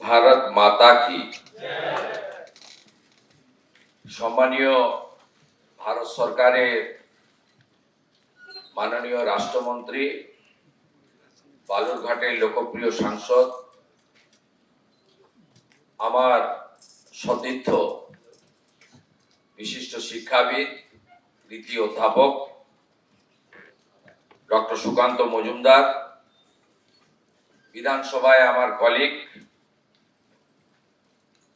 ভারত মাতা কি। সম্মানীয় ভারত সরকারের মাননীয় রাষ্ট্রমন্ত্রী, বালুরঘাটের লোকপ্রিয় সাংসদ, আমার সতীর্থ বিশিষ্ট শিক্ষাবিদ, রীতি অধ্যাপক ডক্টর সুকান্ত মজুমদার, বিধানসভায় আমার কলিগ,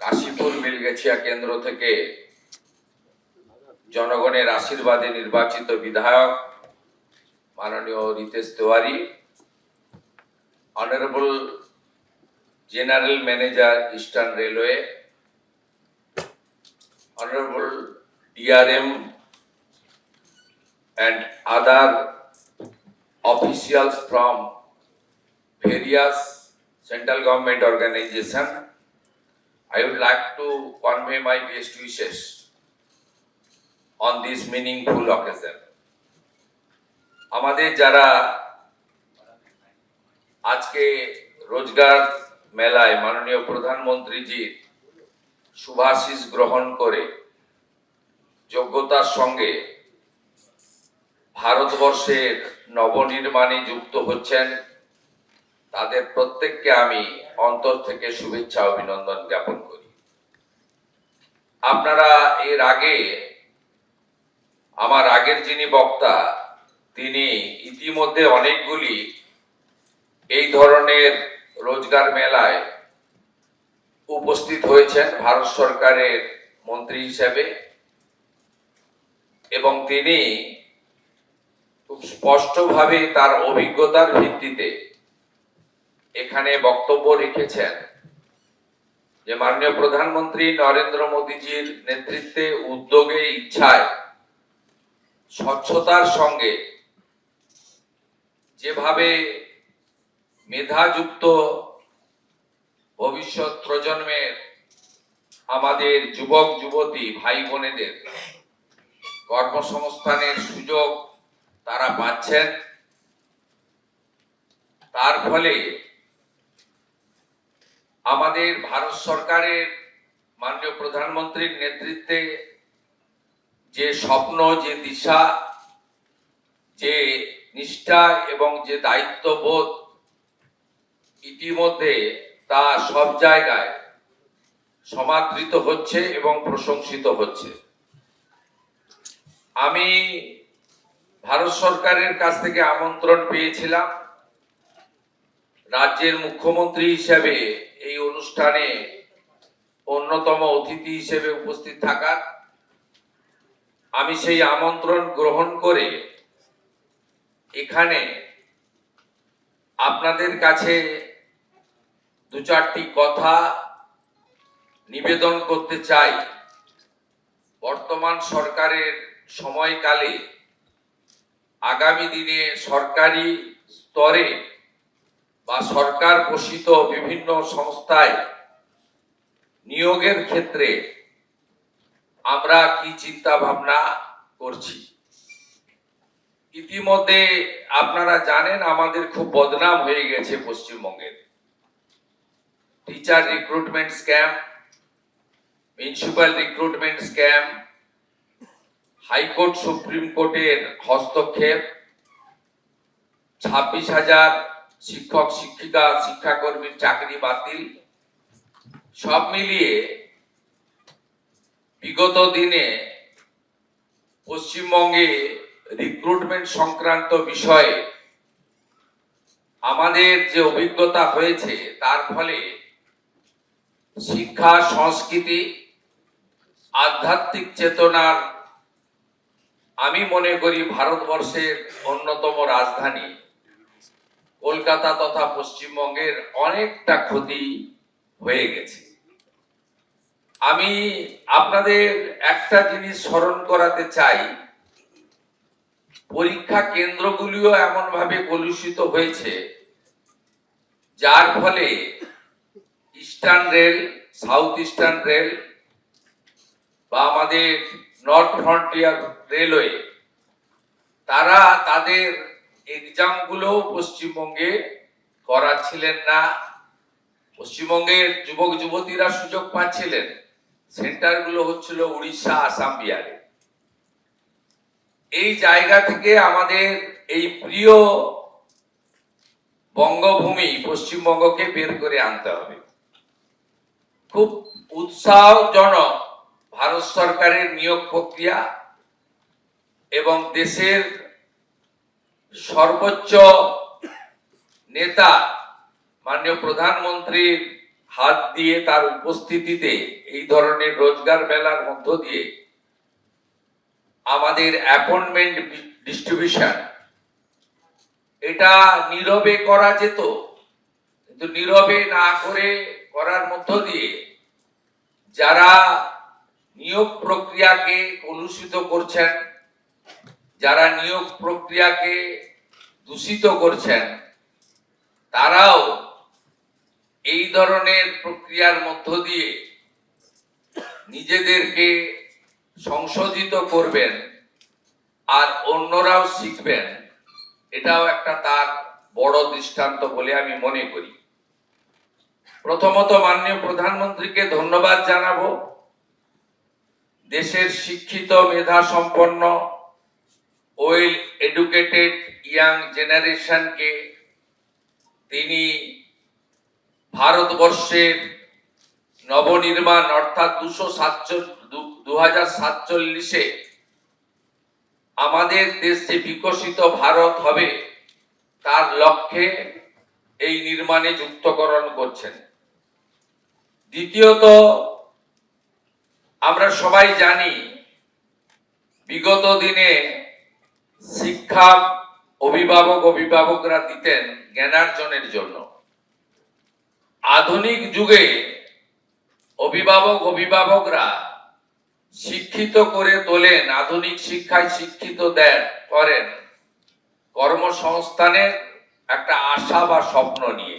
কাশীপুর বেলগেছিয়া কেন্দ্র থেকে জনগণের আশীর্বাদে নির্বাচিত বিধায়ক মাননীয় Ritesh Tiwari, honourable general manager Eastern Railway, honourable DRM and other officials from various central government organizations, I would like to convey my best wishes on this meaningful occasion. আমাদের যারা আজকে রোজগার মেলায় মাননীয় প্রধানমন্ত্রীজির শুভাশিস গ্রহণ করে যোগ্যতার সঙ্গে ভারতবর্ষের নবনির্মাণে যুক্ত হচ্ছেন, তাদের প্রত্যেককে আমি অন্তর থেকে শুভেচ্ছা অভিনন্দন জ্ঞাপন করি। আপনারা এর আগে আমার আগের যিনি বক্তা, তিনি ইতিমধ্যে অনেকগুলি এই ধরনের রোজগার মেলায় উপস্থিত হয়েছেন ভারত সরকারের মন্ত্রী হিসেবে, এবং তিনি খুব স্পষ্টভাবে তার অভিজ্ঞতার ভিত্তিতে এখানে বক্তব্য রেখেছেন যে মাননীয় প্রধানমন্ত্রী নরেন্দ্র মোদীজির নেতৃত্বে, উদ্যোগে, ইচ্ছায়, স্বচ্ছতার সঙ্গে যেভাবে মেধাযুক্ত ভবিষ্যৎ প্রজন্মের আমাদের যুবক যুবতী ভাই বোনেদের কর্মসংস্থানের সুযোগ তারা পাচ্ছেন, তার ফলে আমাদের ভারত সরকারের মাননীয় প্রধানমন্ত্রীর নেতৃত্বে যে স্বপ্ন, যে দিশা, যে নিষ্ঠা এবং যে দায়িত্ববোধ ইতিমধ্যে তা সব জায়গায় সমাদৃত হচ্ছে এবং প্রশংসিত হচ্ছে। আমি ভারত সরকারের কাছ থেকে আমন্ত্রণ পেয়েছিলাম রাজ্যের মুখ্যমন্ত্রী হিসেবে এই অনুষ্ঠানে অন্যতম অতিথি হিসেবে উপস্থিত থাকার। আমি সেই আমন্ত্রণ গ্রহণ করে এখানে আপনাদের কাছে দু চারটি কথা নিবেদন করতে চাই। বর্তমান সরকারের সময়কালে আগামী দিনে সরকারি স্তরে বা সরকার পোষিত বিভিন্ন সংস্থায় নিয়োগের ক্ষেত্রে আমরা কি চিন্তা ভাবনা করছি। ইতিমধ্যে আপনারা জানেন আমাদের খুব বদনাম হয়ে গেছে পশ্চিমবঙ্গের। Teacher recruitment scam, municipal recruitment scam, high court supreme কোর্টের হস্তক্ষেপ, 26,000 শিক্ষক শিক্ষিকা শিক্ষাকর্মীর চাকরি বাতিল, সব মিলিয়ে বিগত দিনে পশ্চিমবঙ্গে রিক্রুটমেন্ট সংক্রান্ত বিষয়ে আমাদের যে অভিজ্ঞতা হয়েছে, তার ফলে শিক্ষা, সংস্কৃতি, আধ্যাত্মিক চেতনার, আমি মনে করি ভারতবর্ষের অন্যতম রাজধানী কলকাতা তথা পশ্চিমবঙ্গের অনেকটা ক্ষতি হয়ে গেছে। আমি আপনাদের একটা জিনিস স্মরণ করাতে চাই, পরীক্ষা কেন্দ্রগুলিও এমন ভাবে কলুষিত হয়েছে যার ফলে eastern rail, south eastern rail বা আমাদের নর্থ ফ্রন্টিয়ার রেলওয়ে, তারা তাদের এক্সাম গুলো পশ্চিমবঙ্গে করাচ্ছিলেন না, পশ্চিমবঙ্গের যুবক যুবতীরা সুযোগ পাচ্ছিলেন, সেন্টারগুলো হচ্ছিল উড়িষ্যা, আসাম, বিহারে। এই জায়গা থেকে আমাদের এই প্রিয় বঙ্গভূমি পশ্চিমবঙ্গকে বের করে আনতে হবে। খুব উৎসাহজনক ভারত সরকারের নিয়োগ প্রক্রিয়া এবং দেশের সর্বোচ্চ নেতা মাননীয় প্রধানমন্ত্রীর হাত দিয়ে, তার উপস্থিতিতে এই ধরনের রোজগার মেলার মধ্য দিয়ে আমাদের অ্যাপয়েন্টমেন্ট ডিস্ট্রিবিউশন, এটা নীরবে করা যেত, কিন্তু নীরবে না করে করার মধ্য দিয়ে যারা নিয়োগ প্রক্রিয়াকে কলুষিত করছেন, যারা নিয়োগ প্রক্রিয়াকে দূষিত করছেন, তারাও এই ধরনের প্রক্রিয়ার মধ্য দিয়ে নিজেদেরকে সংশোধিত করবেন আর অন্যরাও শিখবেন। এটাও একটা তার বড় দৃষ্টান্ত বলে আমি মনে করি। প্রথমত মাননীয় প্রধানমন্ত্রীকে ধন্যবাদ জানাবো। দেশের শিক্ষিত, মেধা সম্পন্ন, ওয়েল এডুকেটেড ইয়াং জেনারেশনকে তিনি ভারতবর্ষের নবনির্মাণ অর্থাৎ 2047 আমাদের দেশ যে বিকশিত ভারত হবে তার লক্ষ্যে এই নির্মাণে যুক্তকরণ করছেন। দ্বিতীয়ত, আমরা সবাই জানি বিগত দিনে শিক্ষা অভিভাবকরা দিতেন জ্ঞানার্জনের জন্য। আধুনিক যুগে অভিভাবকরা শিক্ষিত করে তোলেন, আধুনিক শিক্ষায় শিক্ষিত করেন কর্মসংস্থানের একটা আশা বা স্বপ্ন নিয়ে।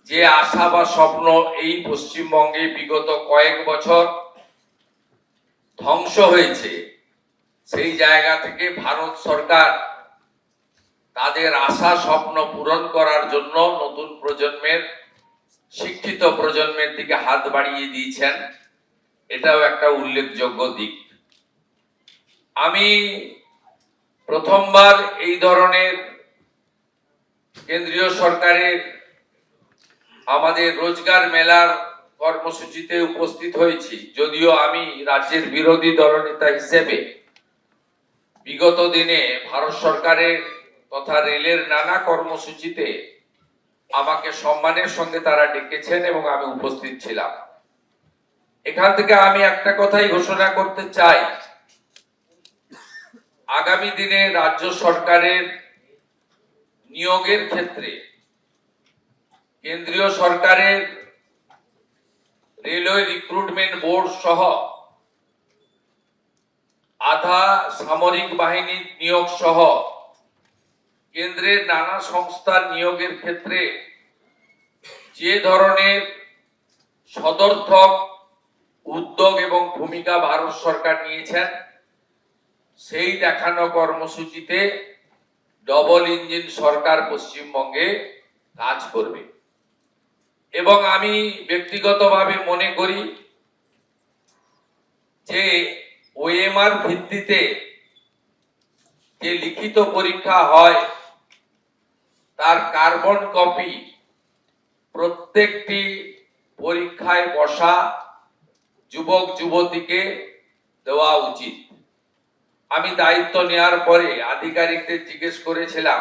যে আশা বা স্বপ্ন এই পশ্চিমবঙ্গে বিগত কয়েক বছর ধ্বংস হয়েছে, সেই জায়গা থেকে ভারত সরকার তাদের আশা স্বপ্ন পূরণ করার জন্য নতুন প্রজন্মের, শিক্ষিত প্রজন্মের দিকে হাত বাড়িয়ে দিয়েছেন। এটাও একটা উল্লেখযোগ্য দিক। আমি প্রথমবার এই ধরনের কেন্দ্রীয় সরকারের আমাদের রোজগার মেলার কর্মসূচিতে উপস্থিত হয়েছি। যদিও আমি রাজ্যের বিরোধী দলনেতা হিসেবে বিগত দিনে ভারত সরকারের তথা রেলের নানা কর্মসূচিতে আমাকে সম্মানের সঙ্গে তারা ডেকেছেন এবং আমি উপস্থিত ছিলাম। এখান থেকে আমি একটা কথাই ঘোষণা করতে চাই, আগামী দিনে রাজ্য সরকারের নিয়োগের ক্ষেত্রে কেন্দ্রীয় সরকারের রেলওয়ে রিক্রুটমেন্ট বোর্ড সহ আধা সামরিক বাহিনীর নিয়োগ সহ কেন্দ্রের নানা সংস্থার নিয়োগের ক্ষেত্রে যে ধরনের সদর্থক উদ্যোগ এবং ভূমিকা ভারত সরকার নিয়েছেন, সেই দেখানো কর্মসূচিতে ডবল ইঞ্জিন সরকার পশ্চিমবঙ্গে কাজ করবে। এবং আমি ব্যক্তিগতভাবে মনে করি যে ওএমআর ভিত্তিতে যে লিখিত পরীক্ষা হয় তার কার্বন কপি প্রত্যেকটি পরীক্ষায় বসা যুবক যুবতীকে দেওয়া উচিত। আমি দায়িত্ব নেওয়ার পরে আধিকারিকদের জিজ্ঞেস করেছিলাম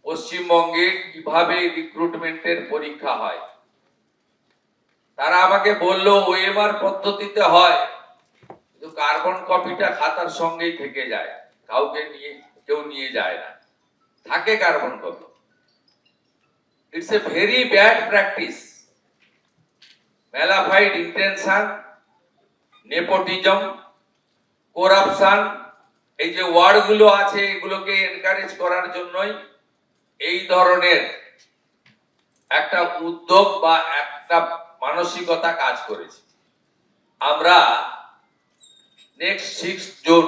পশ্চিমবঙ্গে কিভাবে রিক্রুটমেন্টের পরীক্ষা হয়। তারা আমাকে বলল ওএমআর পদ্ধতিতে হয়, কিন্তু কার্বন কপিটা খাতার সঙ্গেই থেকে যায়, কেউ নিয়ে যায় না, থাকে carbon copy. It's a very bad practice. Mala fide intention, nepotism, corruption, এই যে ওয়ার্ডগুলো আছে এগুলোকে এনকারেজ করার জন্যই এই ধরনের একটা উদ্যোগ বা একটা মানসিকতা কাজ করেছে। আমরা next 6 June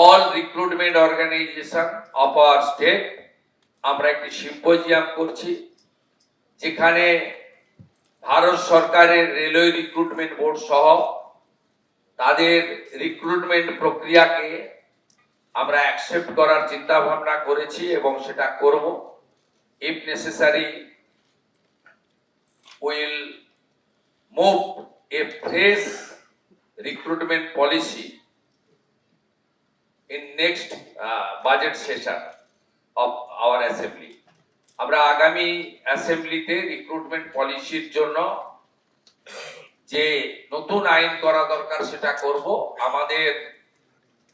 all recruitment organisation of our state আমরা একটি সিম্পোজিয়াম করছি। যেখানে ভারত সরকারের রেলওয়ে রিক্রুটমেন্ট বোর্ড সহ তাদের রিক্রুটমেন্ট প্রক্রিয়াকে আমরা অ্যাকসেপ্ট করার চিন্তা ভাবনা করেছি এবং সেটা করব। If necessary will move A fresh recruitment policy in next budget session of our assembly. আমরা আগামী অ্যাসেম্বলিতে রিক্রুটমেন্ট পলিসির জন্য যে নতুন আইন করা দরকার সেটা করব। আমাদের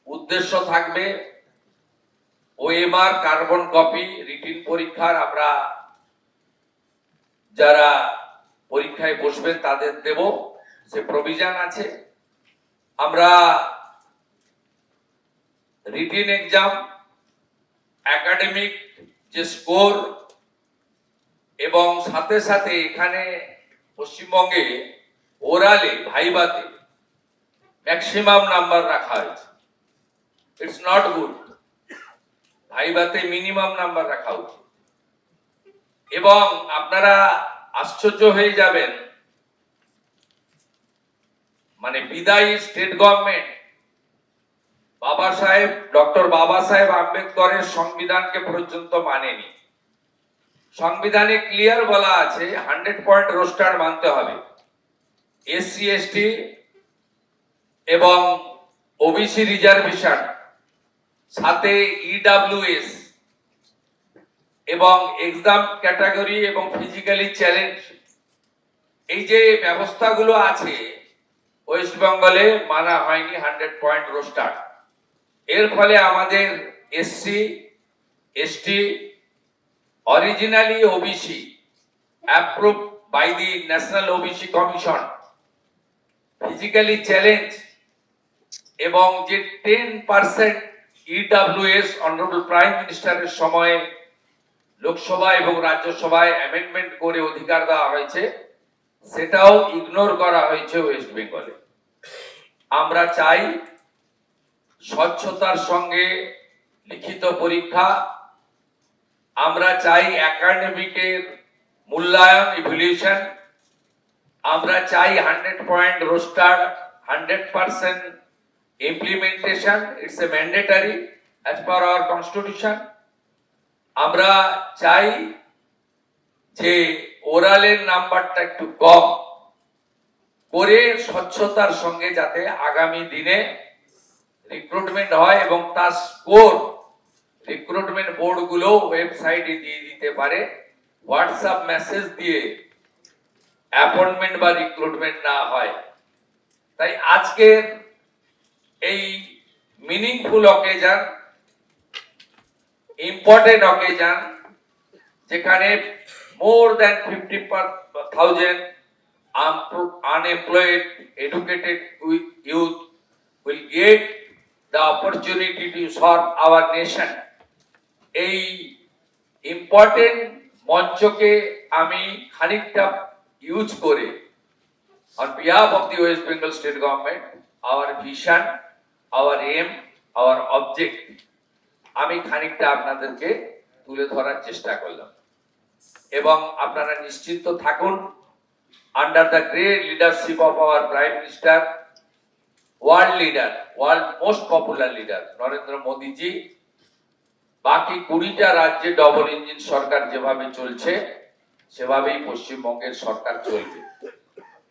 উদ্দেশ্য থাকবে ওএমআর কার্বন কপি রিটিন পরীক্ষার আমরা যারা পরীক্ষায় বসবেন তাদের দেব, সে প্রভিশন আছে। আমরা রিটিন এক্সাম, একাডেমিক যে স্কোর এবং সাথে সাথে এখানে পশ্চিমবঙ্গে ওরালে ভাইবাতে ম্যাক্সিমাম নাম্বার রাখা হয়েছে। It's not good. ভাইবাতে মিনিমাম নাম্বার রাখা উচিত। এবং আপনারা আশ্চর্য হয়ে যাবেন, মানে বিদায়ী স্টেট গভর্নমেন্ট ডক্টর বাবা সাহেব আম্বেদকরের সংবিধানকে পর্যন্ত মানেনি। সংবিধানে ক্লিয়ার বলা আছে 100 পয়েন্ট রোস্টার মানতে হবে। এসসি এসটি এবং ওবিসি রিজার্ভেশন, সাথে ইডব্লিউএস এবং এক্সাম ক্যাটাগরি এবং ফিজিক্যালি চ্যালেঞ্জ, এই যে ব্যবস্থাগুলো আছে ওয়েস্ট বেঙ্গলে মানা হয়নি 100 পয়েন্ট রোস্টার। এর ফলে আমাদের SC ST originally OBC approved by the National OBC Commission, physically challenge এবং যে 10% ইডব্লিউএস অনারেবল প্রাইম মিনিস্টারের সময়ে লোকসভা এবং রাজ্যসভায় অ্যামেন্ডমেন্ট করে অধিকার দেওয়া হয়েছে, সেটাও ইগনোর করা হয়েছে ওয়েস্ট বেঙ্গলে। আমরা চাই স্বচ্ছতার সঙ্গে লিখিত পরীক্ষা, আমরা চাই একাডেমিকের মূল্যায়ন ইভ্যালুয়েশন, আমরা চাই 100 point roaster, 100% implementation, it's a mandatory as per hour constitution. আমরা চাই যে ওরালের নাম্বারটা একটু কম করে স্বচ্ছতার সঙ্গে যাতে আগামী দিনে রিক্রুটমেন্ট হয় এবং তার স্কোর রিক্রুটমেন্ট বোর্ড গুলো ওয়েবসাইটে দিয়ে দিতে পারে, হোয়াটসঅ্যাপ মেসেজ দিয়ে অ্যাপয়েন্টমেন্ট বা রিক্রুটমেন্ট না হয়। তাই আজকের এই মিনিংফুল অকেশন, ইম্পর্টেন্ট অকেশন, যেখানে more than 50,000 unemployed educated youth will get the opportunity to serve our nation, এই ইম্পর্টেন্ট মঞ্চকে আমি খানিকটা ইউজ করে on behalf of the West Bengal State Government, our vision, our aim, our object, আমি খানিকটা আপনাদেরকে তুলে ধরার চেষ্টা করলাম। এবং আপনারা নিশ্চিন্ত থাকুন, under the great leadership of our prime minister, world leader, world most popular leader Narendra Modiji, বাকি 20টা রাজ্যে ডবল ইঞ্জিন সরকার যেভাবে চলছে সেভাবেই পশ্চিমবঙ্গের সরকার চলবে।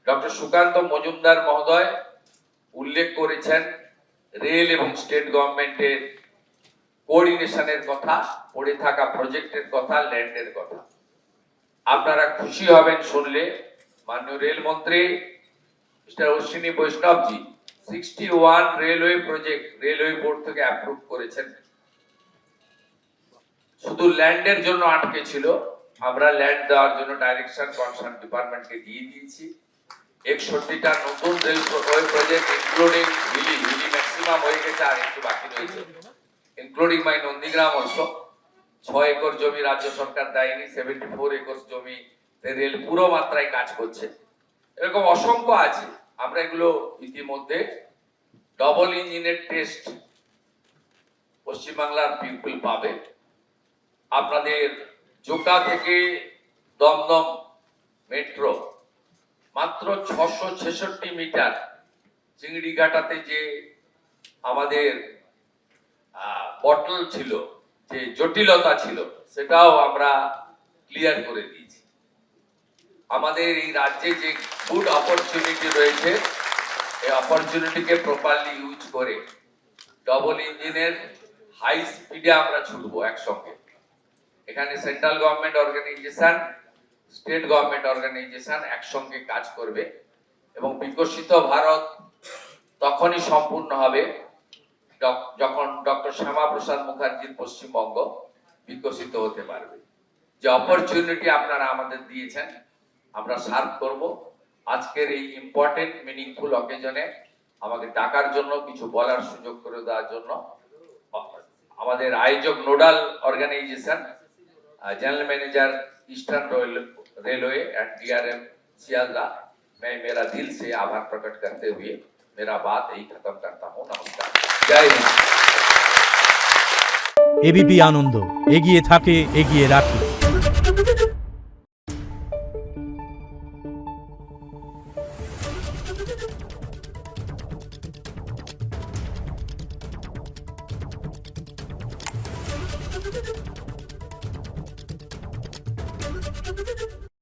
ডক্টর সুকান্ত মজুমদার মহোদয় উল্লেখ করেছেন রেল এবং স্টেট গভর্নমেন্টের কোঅর্ডিনেশনের কথা, পড়ে থাকা প্রজেক্টের কথা, ল্যান্ডের কথা। আপনারা খুশি হবেন শুনলে, মাননীয় রেলমন্ত্রী mister Ashwini Vaishnavji 61 railway project railway board থেকে অ্যাপ্রুভ করেছেন। শুধু ল্যান্ডের জন্য আটকে ছিল, আমরা ল্যান্ড দেওয়ার জন্য ডাইরেকশন কনসার্ন ডিপার্টমেন্টকে দিয়ে দিয়েছি। 61টা নতুন railway project including Hili maximum হয়ে গেছে, আর একটু বাকি রয়েছে, including my Nandigram also. 6 acre জমি রাজ্য সরকার দেয়নি, 74 একর জমি রেল পুরো মাত্রায় কাজ করছে। এরকম অসংখ্য আছে। আমরা এগুলো ইতিমধ্যে ডবল ইঞ্জিনের টেস্ট পশ্চিমবাংলার পিপল পাবে। আপনাদের জোকা থেকে দমদম মেট্রো মাত্র 666 মিটার চিংড়িঘাটাতে যে আমাদের বটল ছিল, যে জটিলতা ছিল, সেটাও আমরা ক্লিয়ার করে দিয়েছি। আমাদের এই রাজ্যে যে গুড অপরচুনিটি রয়েছে, এই অপরচুনিটিকে প্রপারলি ইউজ করে ডবল ইঞ্জিনের হাই স্পিডে আমরা ছুটবো একসঙ্গে। এখানে central government organisation, state government organisation একসঙ্গে কাজ করবে এবং বিকশিত ভারত তখনই সম্পূর্ণ হবে যখন ডক্টর শ্যামাপ্রসাদ মুখার্জির পশ্চিমবঙ্গ বিকশিত হতে পারবে। যে অপরচুনিটি আপনারা আমাদের দিয়েছেন, আমরা সার্ভ করব। আজকের এই ইম্পর্টেন্ট মিনিংফুল অকেজনে আমাকে ডাকার জন্য, কিছু বলার সুযোগ করে দেওয়ার জন্য আমাদের আয়োজক nodal organisation, general manager Eastern Railway and DRM Sealdah, मैं मेरा दिल से आभार प्रकट करते हुए मेरा बात यही खत्म करता हूँ। नमस्कार, जय हिंद। এবিপি আনন্দ, এগিয়ে থাকে, এগিয়ে রাখে। Thank you.